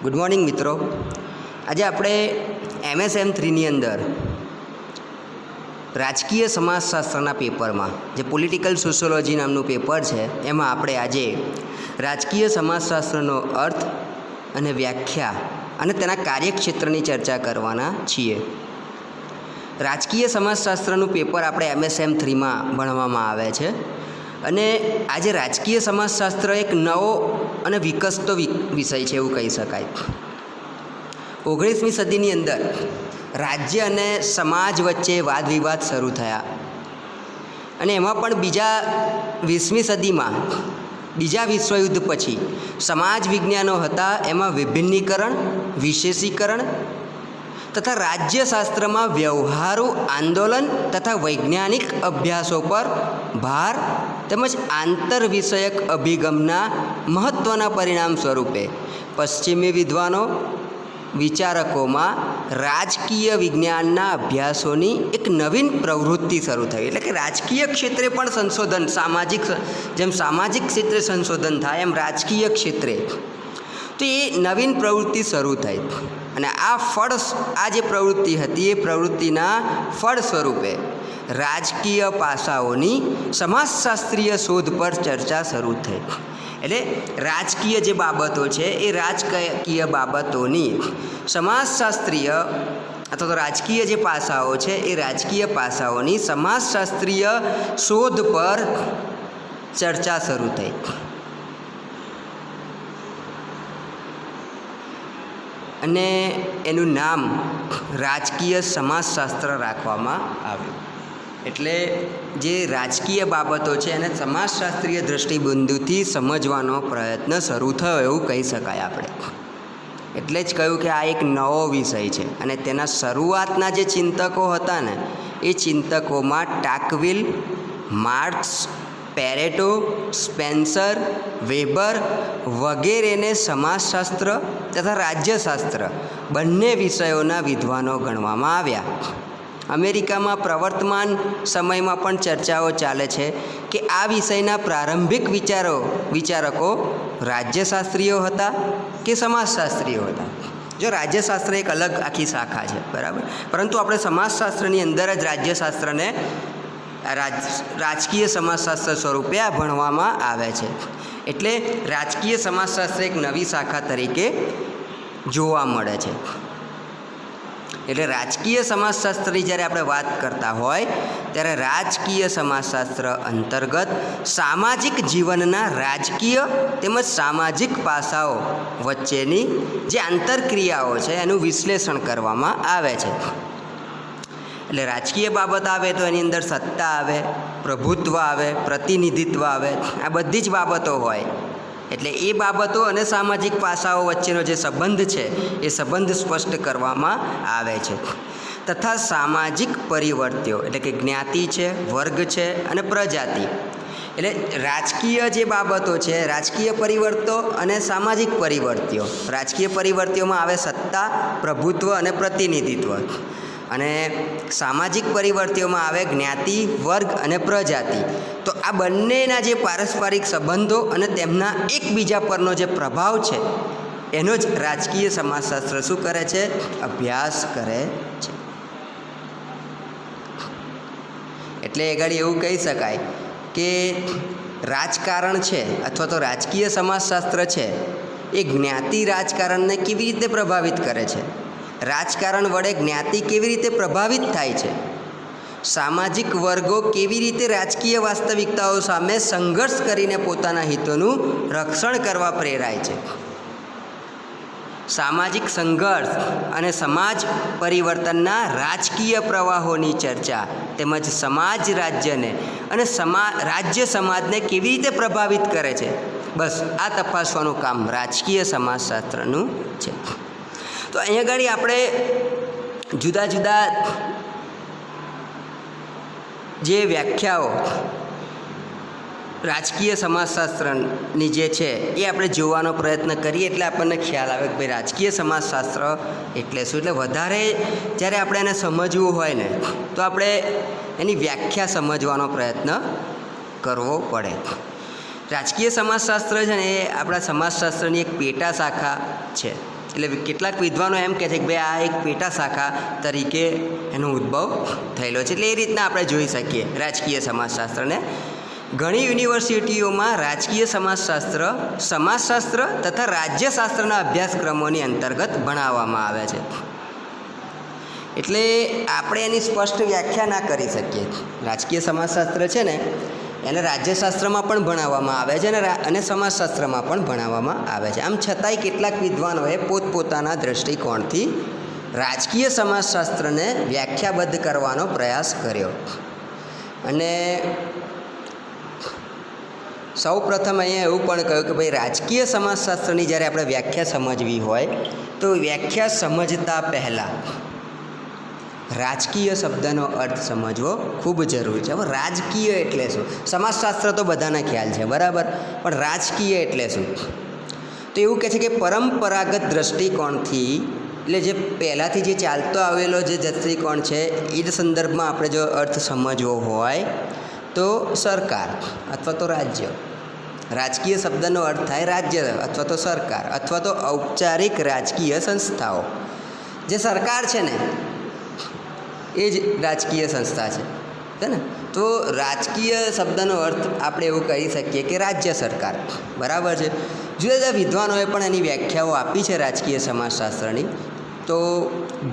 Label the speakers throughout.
Speaker 1: Good morning મિત્રો. આજે આપણે MSM3ની અંદર રાજકીય સમાજશાસ્ત્રના પેપરમાં જે પોલિટિકલ સોશિયોલોજી નામનું પેપર છે એમાં આપણે આજે રાજકીય સમાજશાસ્ત્રનો અર્થ અને વ્યાખ્યા અને તેના કાર્યક્ષેત્રની ચર્ચા કરવાના છીએ. રાજકીય સમાજશાસ્ત્રનું પેપર આપણે MSM3માં ભણવામાં આવે છે અને આજે રાજકીય સમાજશાસ્ત્ર એક નવો અને વિકસતો વિષય છે એવું કહી શકાય. 19મી સદીની અંદર રાજ્ય અને સમાજ વચ્ચે વાદ વિવાદ શરૂ થયા અને એમાં પણ 20મી સદીમાં બીજા વિશ્વયુદ્ધ પછી સમાજ વિજ્ઞાનો હતા એમાં વિભિન્નીકરણ, વિશેષીકરણ તથા રાજ્યશાસ્ત્રમાં વ્યવહારુ આંદોલન તથા વૈજ્ઞાનિક અભ્યાસો પર ભાર તેમજ આંતરવિષયક અભિગમના મહત્ત્વના પરિણામ સ્વરૂપે પશ્ચિમી વિદ્વાનો વિચારકોમાં રાજકીય વિજ્ઞાનના અભ્યાસોની એક નવીન પ્રવૃત્તિ શરૂ થઈ. એટલે કે રાજકીય ક્ષેત્રે પણ સંશોધન, સામાજિક ક્ષેત્રે સંશોધન થાય એમ રાજકીય ક્ષેત્રે તો એ નવીન પ્રવૃત્તિ શરૂ થઈ અને આ જે પ્રવૃત્તિ હતી એ પ્રવૃત્તિના ફળ સ્વરૂપે રાજકીય પાસાઓની સમાજશાસ્ત્રીય શોધ પર ચર્ચા શરૂ થઈ. એટલે રાજકીય જે બાબતો છે એ રાજકીય બાબતોની સમાજશાસ્ત્રીય અથવા તો રાજકીય જે પાસાઓ છે એ રાજકીય પાસાઓની સમાજશાસ્ત્રીય શોધ પર ચર્ચા શરૂ થઈ. અને એનું નામ રાજકીય સમાજશાસ્ત્ર રાખવામાં આવ્યું. એટલે જે રાજકીય બાબતો છે એને સમાજશાસ્ત્રીય દૃષ્ટિબિંદુથી સમજવાનો પ્રયત્ન શરૂ થયો એવું કહી શકાય આપણે. એટલે જ કહ્યું કે આ એક નવો વિષય છે અને તેના શરૂઆતના જે ચિંતકો હતા ને એ ચિંતકોમાં ટાકવિલ, માર્ક્સ, પેરેટો, સ્પેન્સર, વેબર વગેરેને સમાજશાસ્ત્ર તથા રાજ્યશાસ્ત્ર બંને વિષયોના વિદ્વાનો ગણવામાં આવ્યા. અમેરિકામાં પ્રવર્તમાન સમયમાં પણ ચર્ચાઓ ચાલે છે કે આ વિષયના પ્રારંભિક વિચારકો રાજ્યશાસ્ત્રીઓ હતા કે સમાજશાસ્ત્રીઓ હતા. જો રાજ્યશાસ્ત્ર એક અલગ આખી શાખા છે, બરાબર, પરંતુ આપણે સમાજશાસ્ત્રની અંદર જ રાજ્યશાસ્ત્રને રાજકીય સમાજશાસ્ત્ર સ્વરૂપે આ ભણવામાં આવે છે. એટલે રાજકીય સમાજશાસ્ત્ર એક નવી શાખા તરીકે જોવા મળે છે. એટલે રાજકીય સમાજશાસ્ત્રની જ્યારે આપણે વાત કરતા હોય ત્યારે રાજકીય સમાજશાસ્ત્ર અંતર્ગત સામાજિક જીવનના રાજકીય તેમજ સામાજિક પાસાઓ વચ્ચેની જે આંતરક્રિયાઓ છે એનું વિશ્લેષણ કરવામાં આવે છે. એટલે રાજકીય બાબત આવે તો એની અંદર સત્તા આવે, પ્રભુત્વ આવે, પ્રતિનિધિત્વ આવે, આ બધી જ બાબતો હોય. એટલે એ બાબતો અને સામાજિક પાસાઓ વચ્ચેનો જે સંબંધ છે એ સંબંધ સ્પષ્ટ કરવામાં આવે છે. તથા સામાજિક પરિવર્ત્યો એટલે કે જ્ઞાતિ છે, વર્ગ છે અને પ્રજાતિ. એટલે રાજકીય જે બાબતો છે, રાજકીય પરિવર્તો અને સામાજિક પરિવર્ત્યો. રાજકીય પરિવર્ત્યોમાં આવે સત્તા, પ્રભુત્વ અને પ્રતિનિધિત્વ. અને સામાજિક પરિવર્ત્યોમાં આવે જ્ઞાતિ, વર્ગ અને પ્રજાતિ. તો આ બંનેના જે પારસ્પરિક સંબંધો અને તેમના એકબીજા પરનો જે પ્રભાવ છે એનો જ રાજકીય સમાજશાસ્ત્ર શું કરે છે? અભ્યાસ કરે છે. એટલે એ ઘડી એવું કહી શકાય કે રાજકારણ છે અથવા તો રાજકીય સમાજશાસ્ત્ર છે એ જ્ઞાતિ રાજકારણને કેવી રીતે પ્રભાવિત કરે છે, રાજકારણ વડે જ્ઞાતિ કેવી રીતે પ્રભાવિત થાય છે, સામાજિક વર્ગો કેવી રીતે રાજકીય વાસ્તવિકતાઓ સામે સંઘર્ષ કરીને પોતાના હિતોનું રક્ષણ કરવા પ્રેરાય છે. સામાજિક સંઘર્ષ અને સમાજ પરિવર્તનના રાજકીય પ્રવાહોની ચર્ચા તેમજ સમાજ રાજ્યને અને રાજ્ય સમાજને કેવી રીતે પ્રભાવિત કરે છે, બસ આ તપાસવાનું કામ રાજકીય સમાજશાસ્ત્રનું છે. તો અહીંયા આગળ આપણે જુદા જુદા જે વ્યાખ્યાઓ રાજકીય સમાજશાસ્ત્રની જે છે એ આપણે જોવાનો પ્રયત્ન કરીએ એટલે આપણને ખ્યાલ આવે કે ભાઈ રાજકીય સમાજશાસ્ત્ર એટલે શું. એટલે વધારે જ્યારે આપણે એને સમજવું હોય ને તો આપણે એની વ્યાખ્યા સમજવાનો પ્રયત્ન કરવો પડે. રાજકીય સમાજશાસ્ત્ર છે ને એ આપણા સમાજશાસ્ત્રની એક પેટા શાખા છે. એટલે કેટલાક વિદ્વાનો એમ કહે છે કે ભાઈ આ એક પેટા શાખા તરીકે એનો ઉદ્ભવ થયેલો છે. એટલે એ રીતના આપણે જોઈ શકીએ રાજકીય સમાજશાસ્ત્રને. ઘણી યુનિવર્સિટીઓમાં રાજકીય સમાજશાસ્ત્ર તથા રાજ્યશાસ્ત્રના અભ્યાસક્રમોની અંતર્ગત ભણાવવામાં આવે છે. એટલે આપણે એની સ્પષ્ટ વ્યાખ્યા ના કરી શકીએ. રાજકીય સમાજશાસ્ત્ર છે ને એને રાજ્યશાસ્ત્રમાં પણ ભણાવવામાં આવે છે અને સમાજશાસ્ત્રમાં પણ ભણાવવામાં આવે છે. આમ છતાંય કેટલાક વિદ્વાનોએ પોતપોતાના દૃષ્ટિકોણથી રાજકીય સમાજશાસ્ત્રને વ્યાખ્યાબદ્ધ કરવાનો પ્રયાસ કર્યો. અને સૌ પ્રથમ અહીંયા એવું પણ કહ્યું કે ભાઈ રાજકીય સમાજશાસ્ત્રની જ્યારે આપણે વ્યાખ્યા સમજવી હોય તો વ્યાખ્યા સમજતા પહેલાં રાજકીય શબ્દનો અર્થ સમજવો ખૂબ જરૂરી છે. હવે રાજકીય એટલે શું? સમાજશાસ્ત્ર તો બધાને ખ્યાલ છે, બરાબર, પણ રાજકીય એટલે શું? તો એવું કહે છે કે પરંપરાગત દૃષ્ટિકોણથી, એટલે જે પહેલાંથી જે ચાલતો આવેલો જે દૃષ્ટિકોણ છે એ જ સંદર્ભમાં આપણે જો અર્થ સમજવો હોય તો સરકાર અથવા તો રાજ્ય. રાજકીય શબ્દનો અર્થ થાય રાજ્ય અથવા તો સરકાર અથવા તો ઔપચારિક રાજકીય સંસ્થાઓ. જે સરકાર છે ને એ જ રાજકીય સંસ્થા છે ને. તો રાજકીય શબ્દનો અર્થ આપણે એવું કહી શકીએ કે રાજ્ય સરકાર, બરાબર છે. જુદા જુદા વિદ્વાનોએ પણ એની વ્યાખ્યાઓ આપી છે રાજકીય સમાજશાસ્ત્રની. તો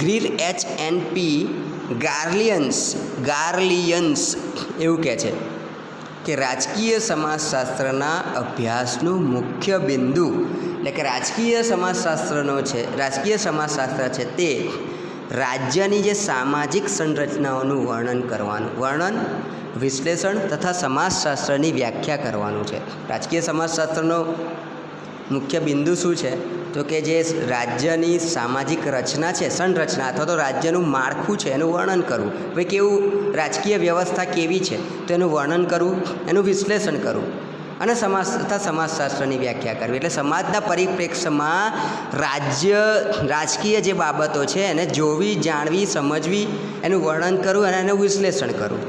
Speaker 1: ગ્રીર H.N.P. ગાર્લિયન્સ એવું કહે છે કે રાજકીય સમાજશાસ્ત્રના અભ્યાસનું મુખ્ય બિંદુ, એટલે કે રાજકીય સમાજશાસ્ત્ર છે તે રાજ્યની જે સામાજિક સંરચનાઓનું વર્ણન, વિશ્લેષણ તથા સમાજશાસ્ત્રની વ્યાખ્યા કરવાનું છે. રાજકીય સમાજશાસ્ત્રનો મુખ્ય બિંદુ શું છે? તો કે જે રાજ્યની સામાજિક રચના છે, સંરચના અથવા તો રાજ્યનું માળખું છે એનું વર્ણન કરવું. ભાઈ કેવું રાજકીય વ્યવસ્થા કેવી છે તો એનું વર્ણન કરવું, એનું વિશ્લેષણ કરવું અને સમાજ તથા સમાજશાસ્ત્રની વ્યાખ્યા કરવી. એટલે સમાજના પરિપ્રેક્ષ્યમાં રાજકીય જે બાબતો છે એને જોવી, જાણવી, સમજવી, એનું વર્ણન કરવું અને એનું વિશ્લેષણ કરવું.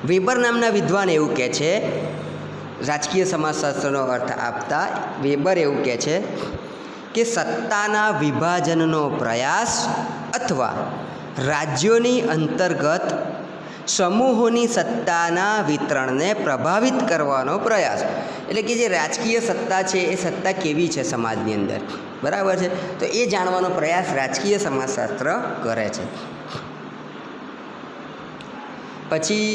Speaker 1: વેબર નામના વિદ્વાન એવું કહે છે, રાજકીય સમાજશાસ્ત્રનો અર્થ આપતા વેબર એવું કહે છે કે સત્તાના વિભાજનનો પ્રયાસ અથવા રાજ્યોની અંતર્ગત સમૂહોની સત્તાના વિતરણને પ્રભાવિત કરવાનો પ્રયાસ. એટલે કે જે રાજકીય સત્તા છે એ સત્તા કેવી છે સમાજની અંદર, બરાબર છે, તો એ જાણવાનો પ્રયાસ રાજકીય સમાજશાસ્ત્ર કરે છે. પછી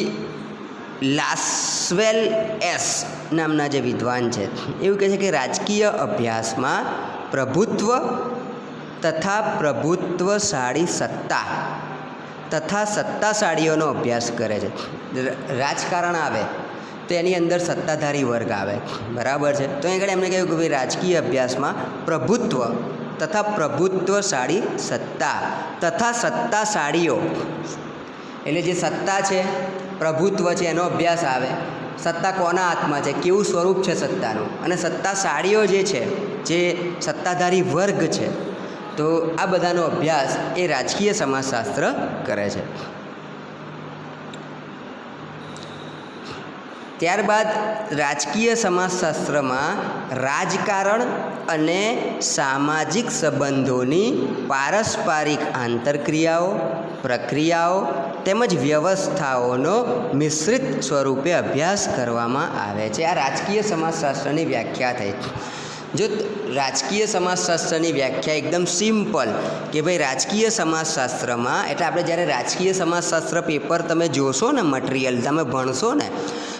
Speaker 1: લાસવેલ એસ નામના જે વિદ્વાન છે એવું કહે છે કે રાજકીય અભ્યાસમાં પ્રભુત્વ તથા પ્રભુત્વશાળી સત્તા તથા સત્તાશાળીઓનો અભ્યાસ કરે છે. રાજકારણ આવે તો એની અંદર સત્તાધારી વર્ગ આવે, બરાબર છે. તો અહીં આગળ એમણે કહ્યું કે ભાઈ રાજકીય અભ્યાસમાં પ્રભુત્વ તથા પ્રભુત્વશાળી સત્તા તથા સત્તાશાળીઓ, એટલે જે સત્તા છે, પ્રભુત્વ છે એનો અભ્યાસ આવે. સત્તા કોના હાથમાં છે, કેવું સ્વરૂપ છે સત્તાનું, અને સત્તાશાળીઓ જે છે, જે સત્તાધારી વર્ગ છે, તો આ બધાનો અભ્યાસ એ રાજકીય સમાજશાસ્ત્ર કરે છે. ત્યારબાદ રાજકીય સમાજશાસ્ત્રમાં રાજકારણ અને સામાજિક સંબંધોની પારસ્પરિક આંતરક્રિયાઓ, પ્રક્રિયાઓ તેમજ વ્યવસ્થાઓનો મિશ્રિત સ્વરૂપે અભ્યાસ કરવામાં આવે છે. આ રાજકીય સમાજશાસ્ત્રની વ્યાખ્યા થઈ. જો રાજકીય સમાજશાસ્ત્રની વ્યાખ્યા એકદમ સિમ્પલ કે ભાઈ રાજકીય સમાજશાસ્ત્રમાં, એટલે આપણે જ્યારે રાજકીય સમાજશાસ્ત્ર પેપર તમે જોશો ને, મટીરિયલ તમે ભણશો ને,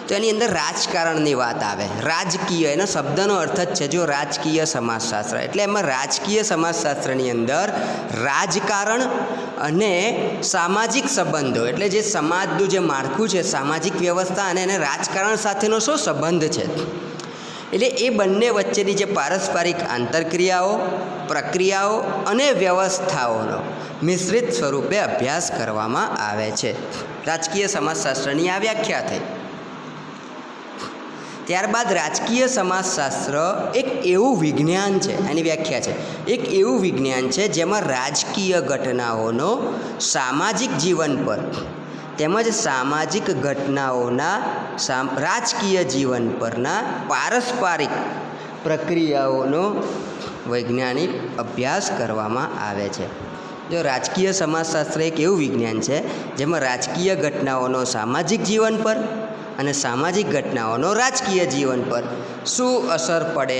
Speaker 1: તો એની અંદર રાજકારણની વાત આવે. રાજકીય એનો શબ્દનો અર્થ જ છે જો રાજકીય સમાજશાસ્ત્ર, એટલે એમાં રાજકીય સમાજશાસ્ત્રની અંદર રાજકારણ અને સામાજિક સંબંધો, એટલે જે સમાજનું જે માળખું છે, સામાજિક વ્યવસ્થા અને એને રાજકારણ સાથેનો શું સંબંધ છે, એટલે એ બંને વચ્ચેની જે પારસ્પરિક આંતરક્રિયાઓ, પ્રક્રિયાઓ અને વ્યવસ્થાઓનો મિશ્રિત સ્વરૂપે અભ્યાસ કરવામાં આવે છે. રાજકીય સમાજશાસ્ત્રની આ વ્યાખ્યા થઈ. ત્યારબાદ રાજકીય સમાજશાસ્ત્ર એક એવું વિજ્ઞાન છે, એની વ્યાખ્યા છે, એક એવું વિજ્ઞાન છે જેમાં રાજકીય ઘટનાઓનો સામાજિક જીવન પર તેમજ સામાજિક ઘટનાઓના રાજકીય જીવન પરના પારસ્પરિક પ્રક્રિયાઓનો વૈજ્ઞાનિક અભ્યાસ કરવામાં આવે છે. જો રાજકીય સમાજશાસ્ત્ર એક એવું વિજ્ઞાન છે જેમાં રાજકીય ઘટનાઓનો સામાજિક જીવન પર અને સામાજિક ઘટનાઓનો રાજકીય જીવન પર શું અસર પડે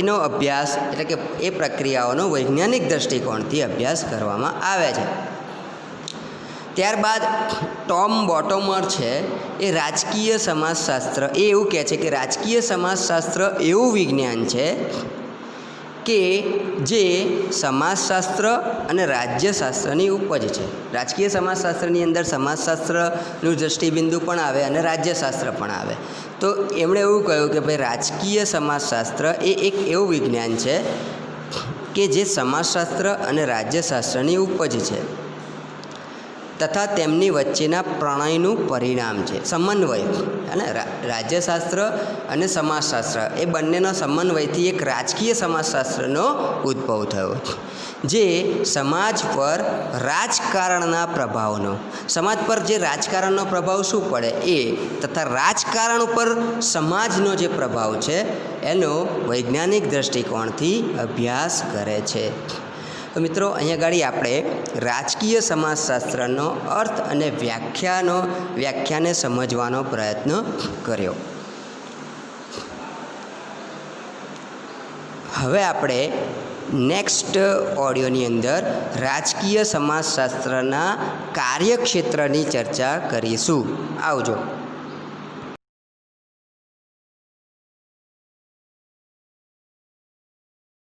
Speaker 1: એનો અભ્યાસ એટલે કે એ પ્રક્રિયાઓનો વૈજ્ઞાનિક દૃષ્ટિકોણથી અભ્યાસ કરવામાં આવે છે. ત્યારબાદ ટોમ બોટોમર છે એ રાજકીય સમાજશાસ્ત્ર એ એવું કહે છે કે રાજકીય સમાજશાસ્ત્ર એવું વિજ્ઞાન છે કે જે સમાજશાસ્ત્ર અને રાજ્યશાસ્ત્રની ઉપજ છે. રાજકીય સમાજશાસ્ત્રની અંદર સમાજશાસ્ત્રનું દૃષ્ટિબિંદુ પણ આવે અને રાજ્યશાસ્ત્ર પણ આવે. તો એમણે એવું કહ્યું કે ભાઈ રાજકીય સમાજશાસ્ત્ર એ એક એવું વિજ્ઞાન છે કે જે સમાજશાસ્ત્ર અને રાજ્યશાસ્ત્રની ઉપજ છે તથા તેમની વચ્ચેના પ્રણયનું પરિણામ છે. સમન્વય અને રાજ્યશાસ્ત્ર અને સમાજશાસ્ત્ર એ બંનેનો સમન્વયથી એક રાજકીય સમાજશાસ્ત્રનો ઉદ્ભવ થયો, જે સમાજ પર રાજકારણના પ્રભાવનો સમાજ પર જે રાજકારણનો પ્રભાવ શું પડે એ તથા રાજકારણ ઉપર સમાજનો જે પ્રભાવ છે એનો વૈજ્ઞાનિક દૃષ્ટિકોણથી અભ્યાસ કરે છે. તો મિત્રો, અહીંયા આગળ આપણે રાજકીય સમાજશાસ્ત્રનો અર્થ અને વ્યાખ્યાને સમજવાનો પ્રયત્ન કર્યો. હવે આપણે નેક્સ્ટ ઓડિયોની અંદર રાજકીય સમાજશાસ્ત્રના કાર્યક્ષેત્રની ચર્ચા કરીશું. આવજો.